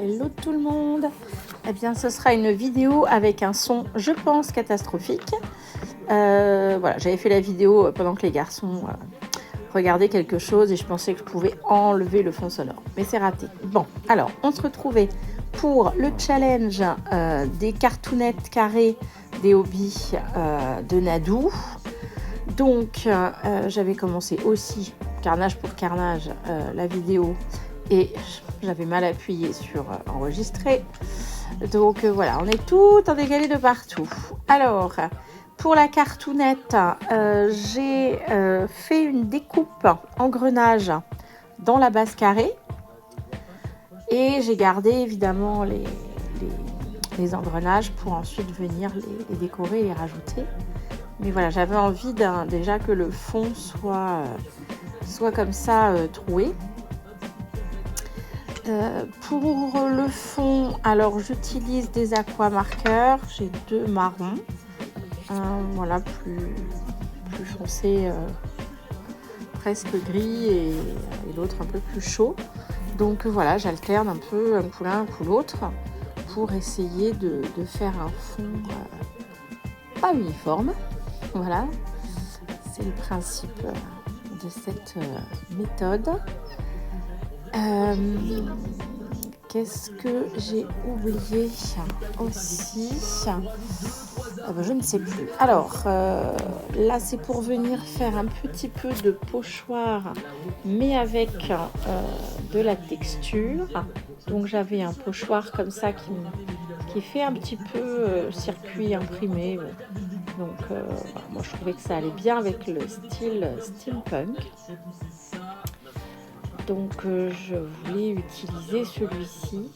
Hello tout le monde. Eh bien ce sera une vidéo avec un son je pense catastrophique. Voilà, j'avais fait la vidéo pendant que les garçons regardaient quelque chose et je pensais que je pouvais enlever le fond sonore. Mais c'est raté. Bon, alors on se retrouvait pour le challenge des cartounettes carrées des hobbies de Nadou. Donc j'avais commencé aussi, carnage pour carnage, la vidéo et j'avais mal appuyé sur enregistrer. Donc voilà, on est tout en décalé de partout. Alors, pour la cartounette, j'ai fait une découpe engrenage dans la base carrée et j'ai gardé évidemment les engrenages pour ensuite venir les décorer et les rajouter. Mais voilà, j'avais envie déjà que le fond soit comme ça troué. Pour le fond, alors j'utilise des aquamarqueurs. J'ai 2 marrons. Voilà, plus foncé, presque gris et l'autre un peu plus chaud. Donc voilà, j'alterne un peu un coup l'un, un coup l'autre pour essayer de faire un fond pas uniforme. Voilà, c'est le principe de cette méthode. Qu'est-ce que j'ai oublié aussi? Je ne sais plus. Alors, là, c'est pour venir faire un petit peu de pochoir, mais avec de la texture. Donc, j'avais un pochoir comme ça qui fait un petit peu circuit imprimé. Donc, moi, je trouvais que ça allait bien avec le style steampunk. Donc, je voulais utiliser celui-ci.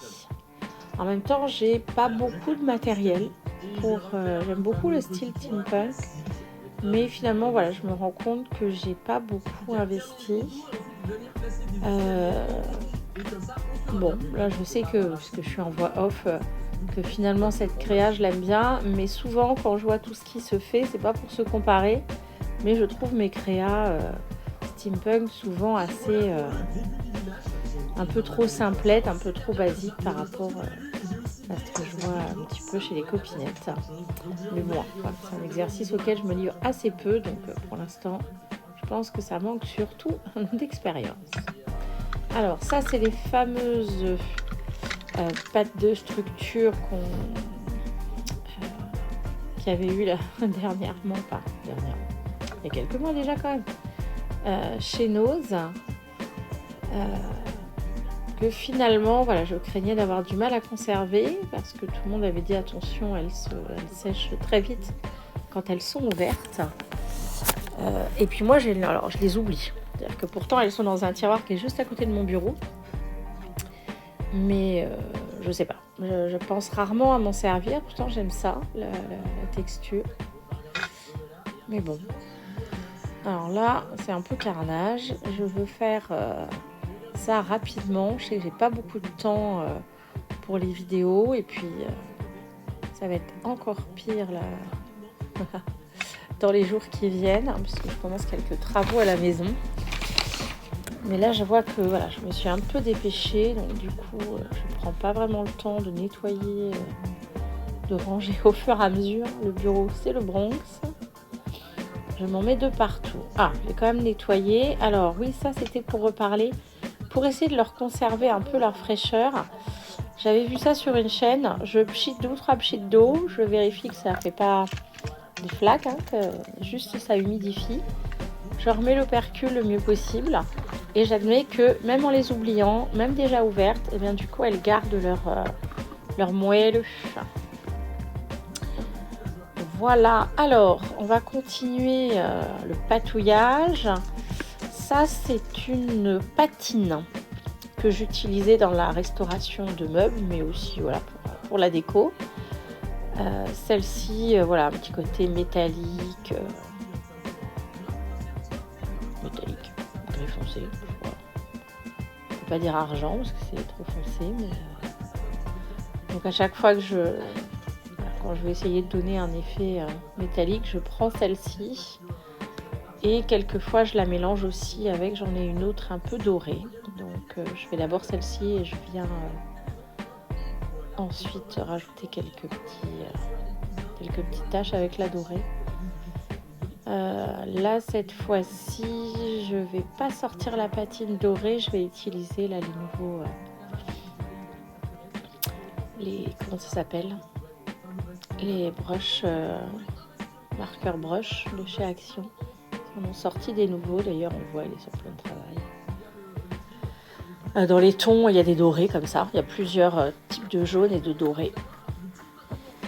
En même temps, j'ai pas beaucoup de matériel. J'aime beaucoup le style steampunk. Mais finalement, voilà, je me rends compte que j'ai pas beaucoup investi. Bon, là, je sais que, puisque je suis en voix off, que finalement, cette créa, je l'aime bien. Mais souvent, quand je vois tout ce qui se fait, c'est pas pour se comparer. Mais je trouve mes créas steampunk souvent assez un peu trop simplettes, un peu trop basiques par rapport à ce que je vois un petit peu chez les copinettes. Mais bon, c'est un exercice auquel je me livre assez peu, donc pour l'instant, je pense que ça manque surtout d'expérience. Alors ça, c'est les fameuses pattes de structure qu'il y avait eu là, dernièrement, il y a quelques mois déjà quand même, chez Nose. Que finalement, voilà, je craignais d'avoir du mal à conserver parce que tout le monde avait dit attention, elles sèchent très vite quand elles sont ouvertes. Et puis moi, je les oublie. C'est-à-dire que pourtant, elles sont dans un tiroir qui est juste à côté de mon bureau. Mais je sais pas. Je pense rarement à m'en servir. Pourtant, j'aime ça, la texture. Mais bon. Alors là, c'est un peu carnage. Je veux faire ça rapidement. Je sais que j'ai pas beaucoup de temps pour les vidéos et puis ça va être encore pire là dans les jours qui viennent puisque je commence quelques travaux à la maison. Mais là je vois que voilà, je me suis un peu dépêchée, donc du coup je prends pas vraiment le temps de nettoyer, de ranger au fur et à mesure. Le bureau c'est le Bronx. Je m'en mets de partout. Ah, j'ai quand même nettoyé. Alors oui, ça c'était pour reparler. Pour essayer de leur conserver un peu leur fraîcheur, j'avais vu ça sur une chaîne. Je pchite 2 ou 3 pchites d'eau. Je vérifie que ça ne fait pas des flaques, que juste ça humidifie. Je remets l'opercule le mieux possible. Et j'admets que même en les oubliant, même déjà ouvertes, et bien du coup elles gardent leur moelle. Voilà. Alors, on va continuer le patouillage. Ça, c'est une patine que j'utilisais dans la restauration de meubles, mais aussi voilà, pour la déco. Celle-ci, voilà, un petit côté métallique. Gris foncé. Voilà. Je ne peux pas dire argent parce que c'est trop foncé. Mais, donc à chaque fois que quand je vais essayer de donner un effet métallique, je prends celle-ci. Et quelquefois, je la mélange aussi avec, j'en ai une autre un peu dorée. Donc, je fais d'abord celle-ci et je viens ensuite rajouter quelques petites taches avec la dorée. Là, cette fois-ci, je vais pas sortir la patine dorée, je vais utiliser là les nouveaux, comment ça s'appelle, les brushes, marqueurs brush de chez Action. On a sorti des nouveaux, d'ailleurs on le voit, il est sur plein de travail. Dans les tons, il y a des dorés comme ça, il y a plusieurs types de jaune et de doré.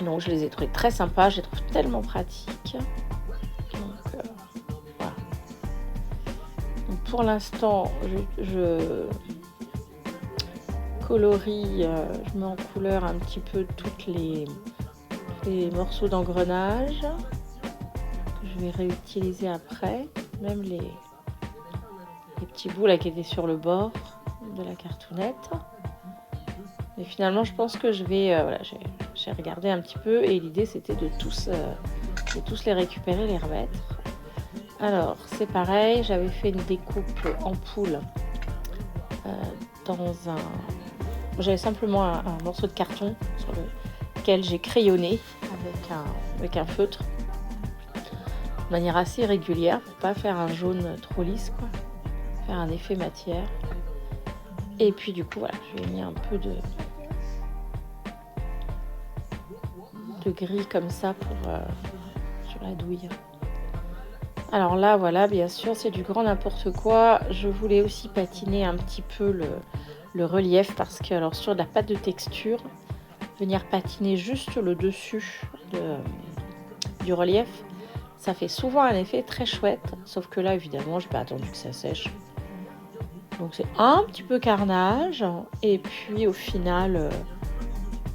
Donc je les ai trouvés très sympas, je les trouve tellement pratiques. Voilà. Donc, pour l'instant, je colorie, je mets en couleur un petit peu toutes les morceaux d'engrenage que je vais réutiliser après, même les petits bouts là qui étaient sur le bord de la cartonnette. Et finalement, je pense que je vais, j'ai regardé un petit peu et l'idée c'était de tous les récupérer, les remettre. Alors, c'est pareil, j'avais fait une découpe en poule j'avais simplement un morceau de carton sur lequel j'ai crayonné avec un feutre de manière assez régulière pour pas faire un jaune trop lisse, quoi. Faire un effet matière. Et puis du coup, voilà, je lui ai mis un peu de gris comme ça sur la douille. Alors là, voilà, bien sûr, c'est du grand n'importe quoi. Je voulais aussi patiner un petit peu le relief parce que, alors, sur de la pâte de texture, venir patiner juste le dessus du relief, ça fait souvent un effet très chouette. Sauf que là, évidemment, j'ai pas attendu que ça sèche. Donc c'est un petit peu carnage. Et puis au final,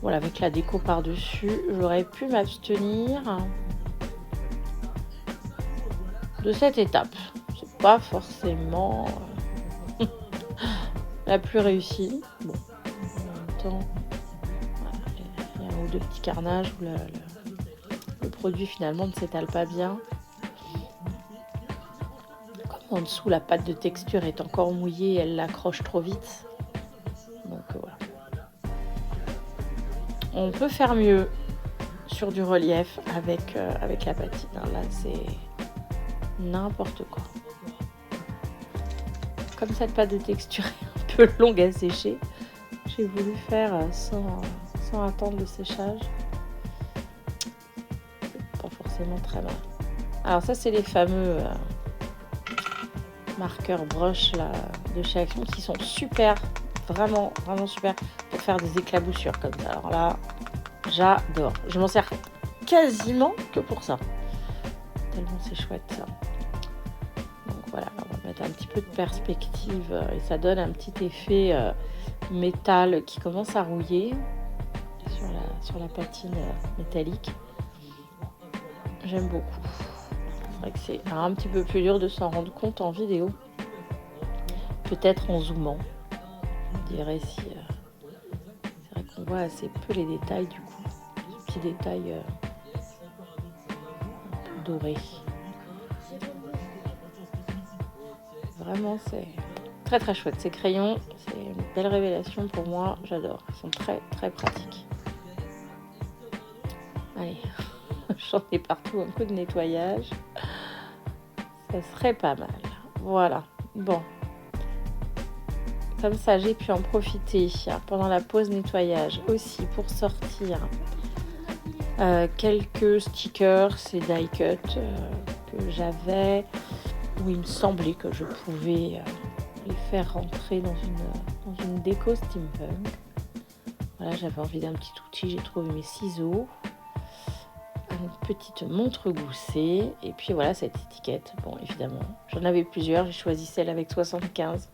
voilà, avec la déco par-dessus, j'aurais pu m'abstenir de cette étape. C'est pas forcément la plus réussie. Bon, en même temps, voilà, il y a un ou deux petits carnages où le produit finalement ne s'étale pas bien. Comme en dessous, la pâte de texture est encore mouillée, elle l'accroche trop vite. Donc voilà. On peut faire mieux sur du relief avec la patine. Là, c'est n'importe quoi. Comme cette pâte de texture est un peu longue à sécher, j'ai voulu faire sans attendre le séchage. Pas forcément très mal. Alors ça, c'est les fameux marqueurs brush là, de chez Action qui sont super, vraiment, vraiment super pour faire des éclaboussures comme ça. Alors là, j'adore. Je m'en sers quasiment que pour ça. Tellement c'est chouette ça. Donc voilà, on va mettre un petit peu de perspective et ça donne un petit effet métal qui commence à rouiller sur la patine métallique. J'aime beaucoup. C'est vrai que c'est un petit peu plus dur de s'en rendre compte en vidéo. Peut-être en zoomant. Je dirais si... c'est vrai qu'on voit assez peu les détails du coup. Ce petit détail un peu doré. Vraiment, c'est très très chouette. Ces crayons, c'est une belle révélation pour moi. J'adore. Ils sont très très pratiques. Allez, j'en ai partout un peu de nettoyage. Ça serait pas mal. Voilà. Bon. Comme ça, j'ai pu en profiter pendant la pause nettoyage aussi pour sortir quelques stickers et die cut que j'avais, où il me semblait que je pouvais les faire rentrer dans une déco steampunk. Voilà, j'avais envie d'un petit outil, j'ai trouvé mes ciseaux, une petite montre goussée, et puis voilà cette étiquette. Bon, évidemment, j'en avais plusieurs, j'ai choisi celle avec 75.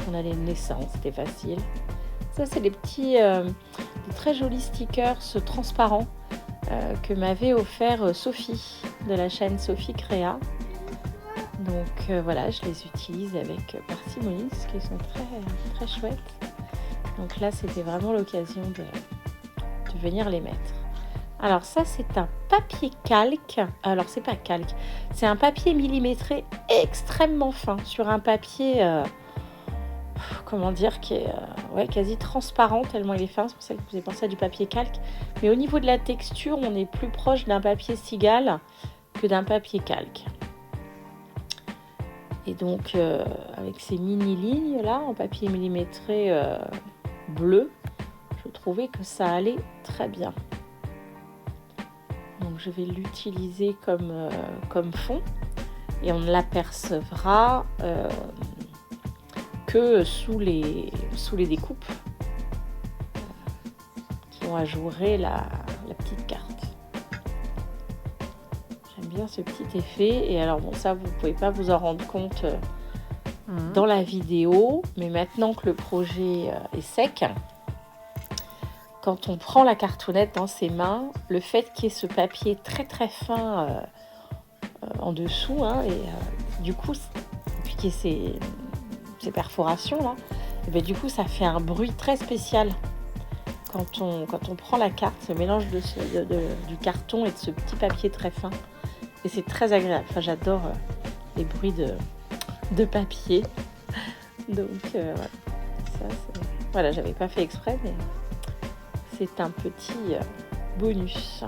On a les naissances, c'était facile. Ça, c'est les petits, des très jolis stickers transparents que m'avait offert Sophie de la chaîne Sophie Créa. Donc voilà, je les utilise avec parcimonie, parce qu'ils sont très, très chouettes. Donc là, c'était vraiment l'occasion de venir les mettre. Alors ça, c'est un papier calque. Alors, c'est pas calque, c'est un papier millimétré extrêmement fin sur un papier... comment dire, qui est quasi transparent tellement il est fin. C'est pour ça que vous avez pensé à du papier calque. Mais au niveau de la texture, on est plus proche d'un papier cigale que d'un papier calque. Et donc, avec ces mini-lignes là, en papier millimétré bleu, je trouvais que ça allait très bien. Donc, je vais l'utiliser comme fond. Et on ne l'apercevra que sous les découpes qui ont ajouré la petite carte. J'aime bien ce petit effet. Et alors, bon, ça, vous ne pouvez pas vous en rendre compte dans la vidéo. Mais maintenant que le projet est sec, quand on prend la cartonnette dans ses mains, le fait qu'il y ait ce papier très très fin en dessous, et du coup, puis qu'il y ait ces perforations là, et bien, du coup ça fait un bruit très spécial quand on prend la carte, ce mélange du carton et de ce petit papier très fin, et c'est très agréable. Enfin, j'adore les bruits de papier. Donc voilà, j'avais pas fait exprès, mais c'est un petit bonus.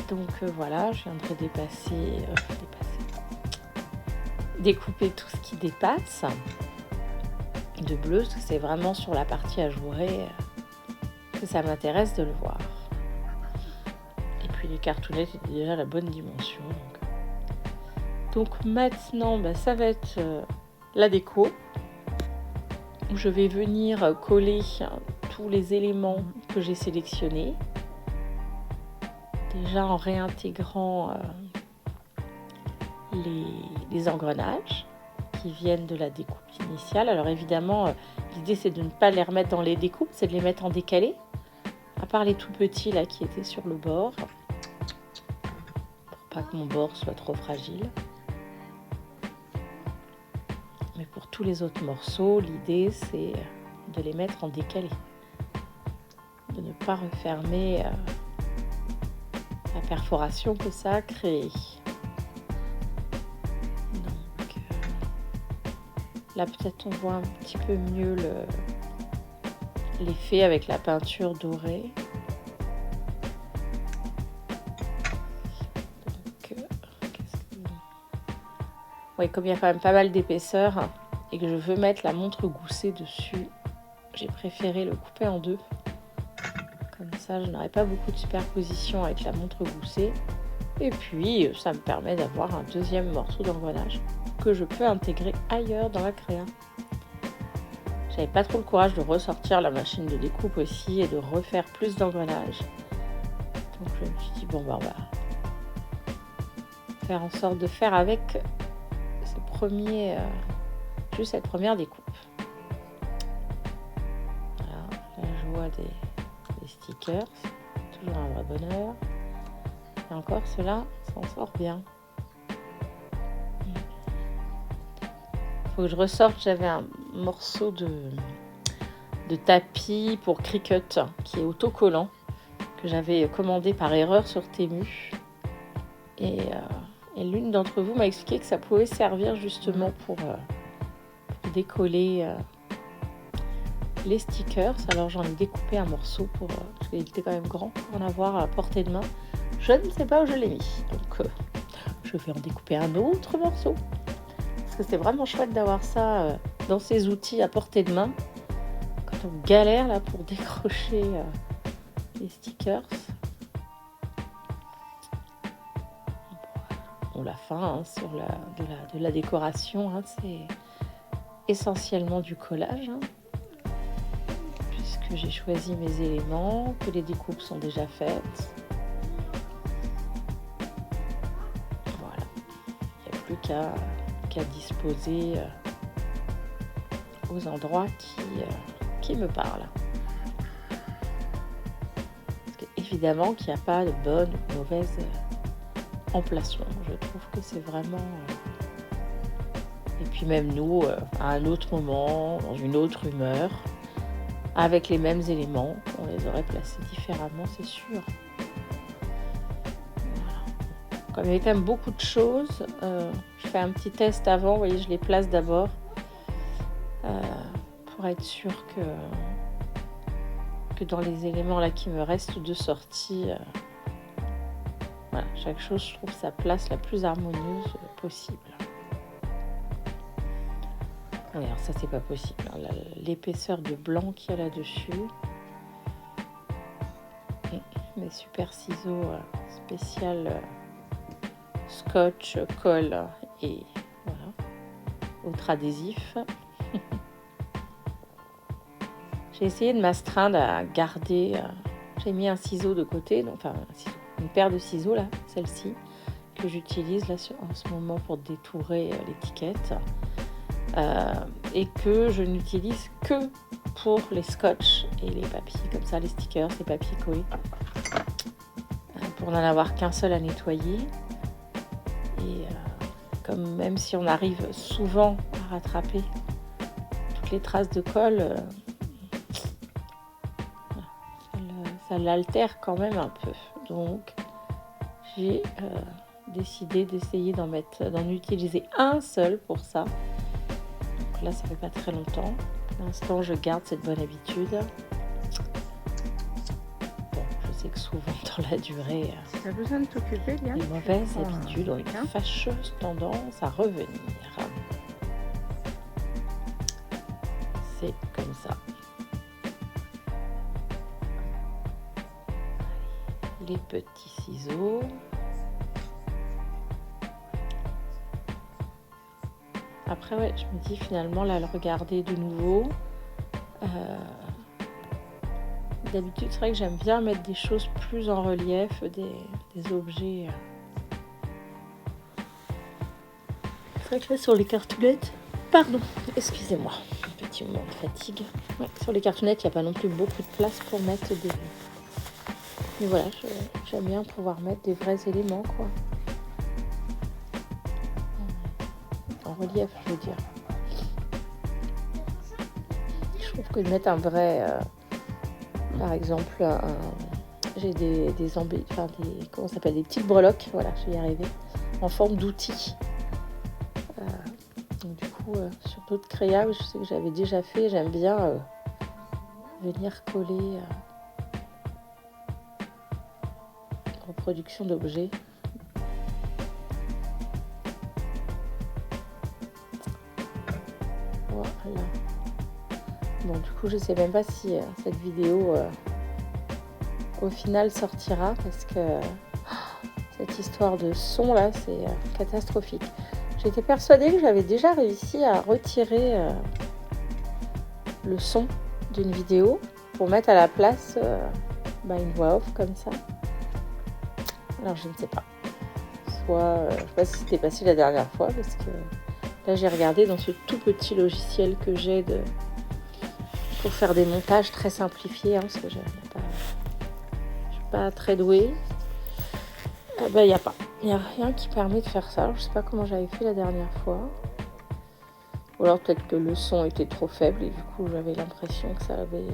Donc voilà, je viendrai découper tout ce qui dépasse de bleu, parce que c'est vraiment sur la partie ajourée que ça m'intéresse de le voir. Et puis les cartonnettes étaient déjà la bonne dimension. Donc maintenant, ça va être la déco. Je vais venir coller tous les éléments que j'ai sélectionnés. Déjà en réintégrant les engrenages qui viennent de la découpe initiale. Alors évidemment, l'idée c'est de ne pas les remettre dans les découpes, c'est de les mettre en décalé, à part les tout petits là qui étaient sur le bord, pour pas que mon bord soit trop fragile. Mais pour tous les autres morceaux, l'idée c'est de les mettre en décalé, de ne pas refermer la perforation que ça a créée. Donc là peut-être on voit un petit peu mieux l'effet avec la peinture dorée. Donc comme il y a quand même pas mal d'épaisseur et que je veux mettre la montre goussée dessus, j'ai préféré le couper en deux. Comme ça, je n'aurai pas beaucoup de superposition avec la montre goussée. Et puis, ça me permet d'avoir un deuxième morceau d'engrenage que je peux intégrer ailleurs dans la créa. J'avais pas trop le courage de ressortir la machine de découpe aussi et de refaire plus d'engrenages. Donc, je me suis dit, on va faire en sorte de faire avec juste cette première découpe. Voilà, la joie des stickers, toujours un vrai bonheur. Et encore, cela s'en sort bien. Faut que je ressorte, j'avais un morceau de tapis pour Cricut qui est autocollant, que j'avais commandé par erreur sur Temu. Et l'une d'entre vous m'a expliqué que ça pouvait servir justement pour décoller les stickers. Alors j'en ai découpé un morceau parce qu'il était quand même grand pour en avoir à portée de main. Je ne sais pas où je l'ai mis, donc je vais en découper un autre morceau, parce que c'est vraiment chouette d'avoir ça dans ces outils à portée de main quand on galère là pour décrocher les stickers. La fin sur de la décoration, c'est essentiellement du collage, puisque j'ai choisi mes éléments, que les découpes sont déjà faites. Voilà, il n'y a plus qu'à disposer aux endroits qui me parlent. Parce qu'évidemment qu'il n'y a pas de bonne ou mauvaise emplacement. Je trouve que c'est vraiment... Et puis même nous, à un autre moment, dans une autre humeur, avec les mêmes éléments, on les aurait placés différemment, c'est sûr. Voilà. Comme il y avait quand même beaucoup de choses, je fais un petit test avant, vous voyez, je les place d'abord. pour être sûr que dans les éléments là qui me restent de sortie, voilà, chaque chose je trouve sa place la plus harmonieuse possible. Oui, alors ça c'est pas possible, hein, l'épaisseur de blanc qu'il y a là-dessus. Mes super ciseaux spécial scotch, colle et voilà, autre adhésif. J'ai essayé de m'astreindre à garder, j'ai mis un ciseau de côté, donc, enfin une paire de ciseaux là, celle-ci, que j'utilise là en ce moment pour détourer l'étiquette, et que je n'utilise que pour les scotch et les papiers, comme ça, les stickers, les papiers collés, pour n'en avoir qu'un seul à nettoyer. Et comme même si on arrive souvent à rattraper toutes les traces de colle, ça l'altère quand même un peu. Donc j'ai décidé d'essayer d'en utiliser un seul pour ça. Donc là ça fait pas très longtemps. Pour l'instant je garde cette bonne habitude. Bon, je sais que souvent dans la durée, tu as besoin de t'occuper, Liane. Les mauvaises habitudes ont une fâcheuse tendance à revenir. C'est comme ça. Les petits ciseaux. Après, ouais, je me dis finalement, là, le regarder de nouveau. D'habitude, c'est vrai que j'aime bien mettre des choses plus en relief, des objets. C'est vrai que là, sur les cartounettes, pardon, excusez-moi, un petit moment de fatigue. Ouais, sur les cartounettes, il n'y a pas non plus beaucoup de place pour mettre des... Mais voilà, j'aime bien pouvoir mettre des vrais éléments, quoi. En relief, je veux dire. Je trouve que de mettre un vrai... par exemple, j'ai comment ça s'appelle, des petites breloques, voilà, je vais y arriver, en forme d'outil. Donc du coup, sur d'autres créables, je sais que j'avais déjà fait, j'aime bien venir coller reproduction d'objets. Voilà. Bon, du coup, je sais même pas si cette vidéo au final sortira, parce que cette histoire de son là, c'est catastrophique. J'étais persuadée que j'avais déjà réussi à retirer le son d'une vidéo pour mettre à la place une voix off comme ça. Alors je ne sais pas. Soit, je ne sais pas si c'était passé la dernière fois, parce que là j'ai regardé dans ce tout petit logiciel que j'ai pour faire des montages très simplifiés, parce que je ne suis pas très douée. Il n'y a pas. Il n'y a rien qui permet de faire ça. Alors, je ne sais pas comment j'avais fait la dernière fois. Ou alors peut-être que le son était trop faible et du coup j'avais l'impression que ça avait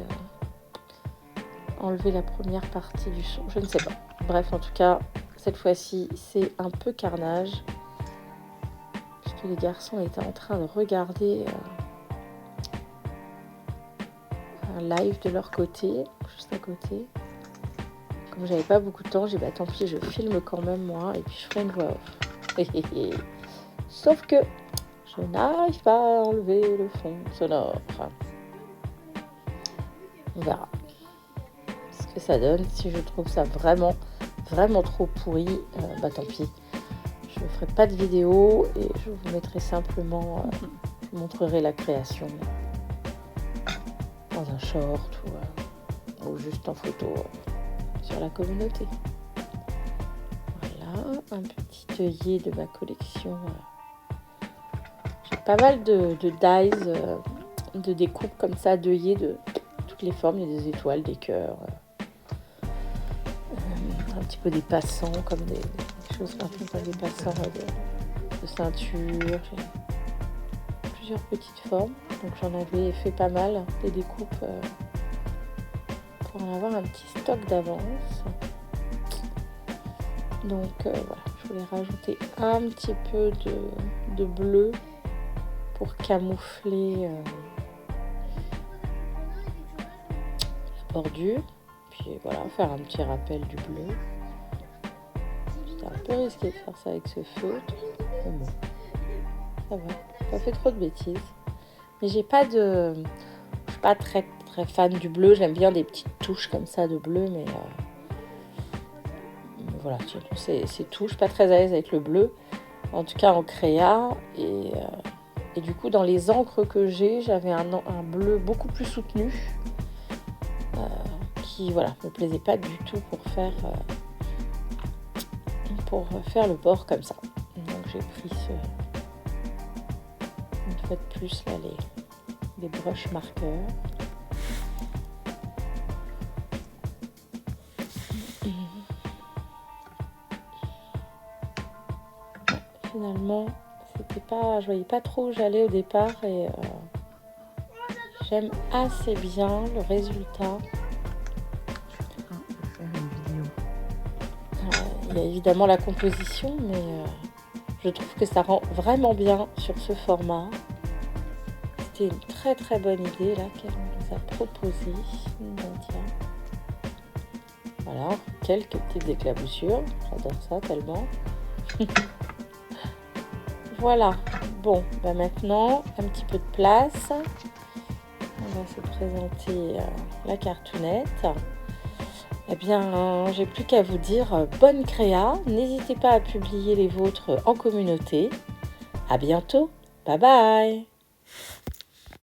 enlevé la première partie du son. Je ne sais pas. Bref, en tout cas, cette fois-ci, c'est un peu carnage. Puisque les garçons étaient en train de regarder un live de leur côté, juste à côté. Comme j'avais pas beaucoup de temps, j'ai dit tant pis, je filme quand même moi et puis je ferai une voix off. Sauf que je n'arrive pas à enlever le fond sonore. On verra ce que ça donne. Si je trouve ça vraiment trop pourri, tant pis. Je ne ferai pas de vidéo et je vous mettrai simplement, je vous montrerai la création dans un short ou juste en photo sur la communauté. Voilà, un petit œillet de ma collection. J'ai pas mal de dies, de découpes comme ça, d'œillets de toutes les formes. Il y a des étoiles, des cœurs, un petit peu des passants, comme des choses un peu comme des passants de ceinture. J'ai plusieurs petites formes, donc j'en avais fait pas mal, des découpes pour en avoir un petit stock d'avance. Donc voilà, je voulais rajouter un petit peu de bleu pour camoufler bordure. Puis voilà, faire un petit rappel du bleu. C'était un peu risqué de faire ça avec ce feutre. Mais bon, ça va. J'ai pas fait trop de bêtises. Mais je suis pas très très fan du bleu. J'aime bien des petites touches comme ça de bleu, mais voilà, c'est tout. Je suis pas très à l'aise avec le bleu. En tout cas en créa. Et du coup, dans les encres que j'avais un bleu beaucoup plus soutenu. Qui voilà, me plaisait pas du tout pour faire le bord comme ça. Donc j'ai pris une fois de plus là les brushes marqueurs. Finalement, je voyais pas trop où j'allais au départ et j'aime assez bien le résultat. Il y a évidemment la composition, mais je trouve que ça rend vraiment bien sur ce format. C'était une très très bonne idée là qu'elle nous a proposée. Voilà, quelques petites éclaboussures. J'adore ça tellement. Voilà. Bon, maintenant, un petit peu de place. On va se présenter la cartoonette. Eh bien, j'ai plus qu'à vous dire bonne créa. N'hésitez pas à publier les vôtres en communauté. À bientôt. Bye bye.